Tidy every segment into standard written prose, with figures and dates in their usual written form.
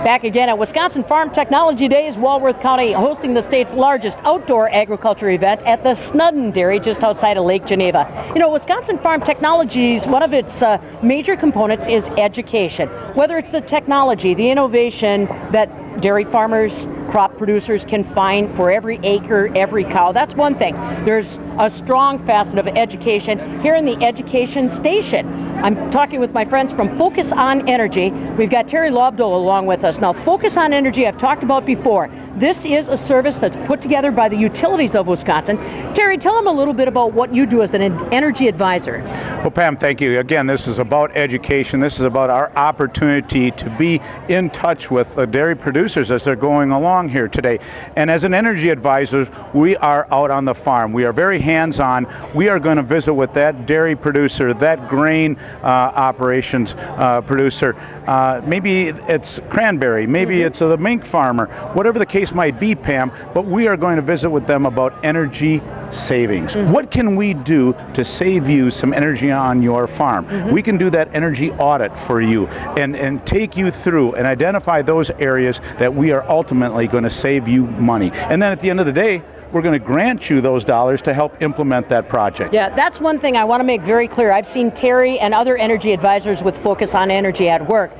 Back again at Wisconsin Farm Technology Days, Walworth County hosting the state's largest outdoor agriculture event at the Snudden Dairy just outside of Lake Geneva. You know, Wisconsin Farm Technologies, one of its major components is education. Whether it's the technology, the innovation that dairy farmers, crop producers can find for every acre, every cow. That's one thing. There's a strong facet of education here in the education station. I'm talking with my friends from Focus on Energy. We've got Terry Lobdell along with us. Now, Focus on Energy, I've talked about before. This is a service that's put together by the utilities of Wisconsin. Terry, tell them a little bit about what you do as an energy advisor. Well, Pam, thank you. Again, this is about education. This is about our opportunity to be in touch with the dairy producers as they're going along here today. And as an energy advisor, we are out on the farm. We are very hands-on. We are going to visit with that dairy producer, that grain operations producer. Maybe it's cranberry, maybe it's the mink farmer, whatever the case might be, Pam, but we are going to visit with them about energy savings. What can we do to save you some energy on your farm? We can do that energy audit for you and take you through and identify those areas that we are ultimately going to save you money. And then at the end of the day, we're going to grant you those dollars to help implement that project. Yeah, that's one thing I want to make very clear. I've seen Terry and other energy advisors with Focus on Energy at work.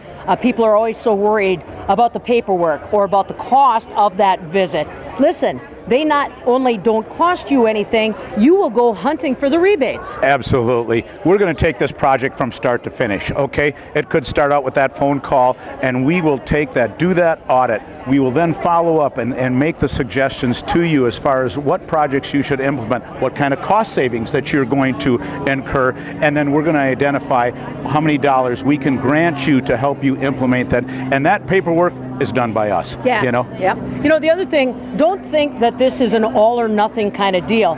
People are always so worried about the paperwork or about the cost of that visit. Listen, they not only don't cost you anything, you will go hunting for the rebates. Absolutely. We're going to take this project from start to finish, okay? It could start out with that phone call, and we will take that, do that audit. We will then follow up and make the suggestions to you as far as what projects you should implement, what kind of cost savings that you're going to incur, and then we're going to identify how many dollars we can grant you to help you implement that. And that paperwork is done by us. Yeah. You know? Yeah. You know, the other thing, don't think that this is an all or nothing kind of deal.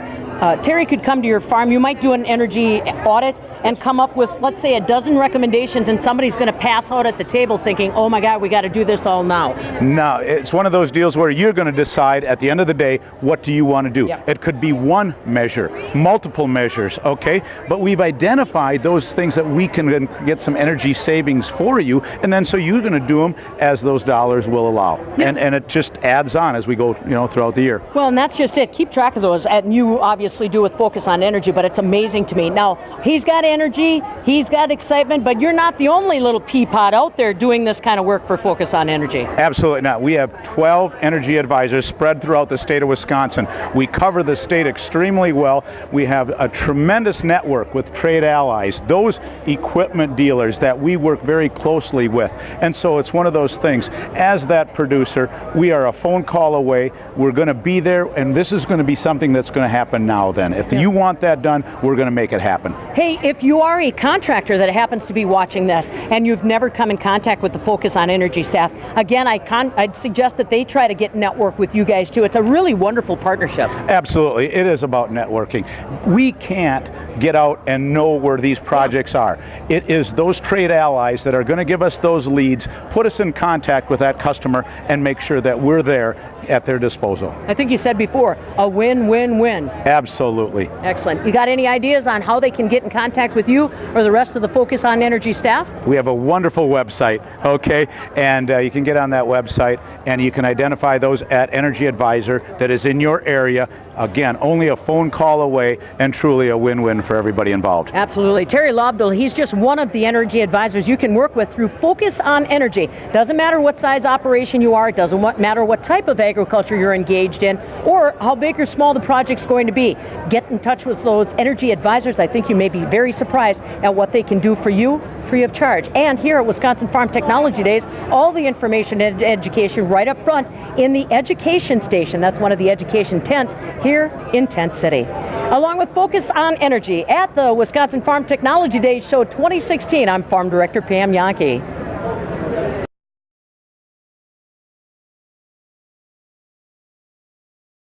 Terry could come to your farm. You might do an energy audit and come up with, let's say, a dozen recommendations, and somebody's going to pass out at the table thinking, oh my God, we got to do this all now. No, it's one of those deals where you're going to decide at the end of the day, what do you want to do? Yep. It could be one measure, multiple measures, okay? But we've identified those things that we can get some energy savings for you, and then so you're going to do them as those dollars will allow. Yep. And it just adds on as we go, throughout the year. Well, and that's just it. Keep track of those, and you obviously do with Focus on Energy, but it's amazing to me. Now, he's got energy, he's got excitement, but you're not the only little pea pod out there doing this kind of work for Focus on Energy. Absolutely not. We have 12 energy advisors spread throughout the state of Wisconsin. We cover the state extremely well. We have a tremendous network with trade allies, those equipment dealers that we work very closely with. And so it's one of those things. As that producer, we are a phone call away. We're going to be there, and this is going to be something that's going to happen now then. If you want that done, we're going to make it happen. Hey, if you are a contractor that happens to be watching this and you've never come in contact with the Focus on Energy staff, again, I'd suggest that they try to get network with you guys too. It's a really wonderful partnership. Absolutely. It is about networking. We can't get out and know where these projects are. It is those trade allies that are going to give us those leads, put us in contact with that customer, and make sure that we're there at their disposal. I think you said before, a win-win-win. Absolutely. Excellent. You got any ideas on how they can get in contact with you or the rest of the Focus on Energy staff? We have a wonderful website, okay? And you can get on that website and you can identify those at Energy Advisor that is in your area. Again, only a phone call away, and truly a win-win for everybody involved. Absolutely. Terry Lobdell, he's just one of the energy advisors you can work with through Focus on Energy. Doesn't matter what size operation you are, it doesn't matter what type of agriculture you're engaged in, or how big or small the project's going to be. Get in touch with those energy advisors. I think you may be very surprised at what they can do for you free of charge. And here at Wisconsin Farm Technology Days, all the information and education right up front in the education station. That's one of the education tents here in Tent City. Along with Focus on Energy at the Wisconsin Farm Technology Days Show 2016, I'm Farm Director Pam Jahnke.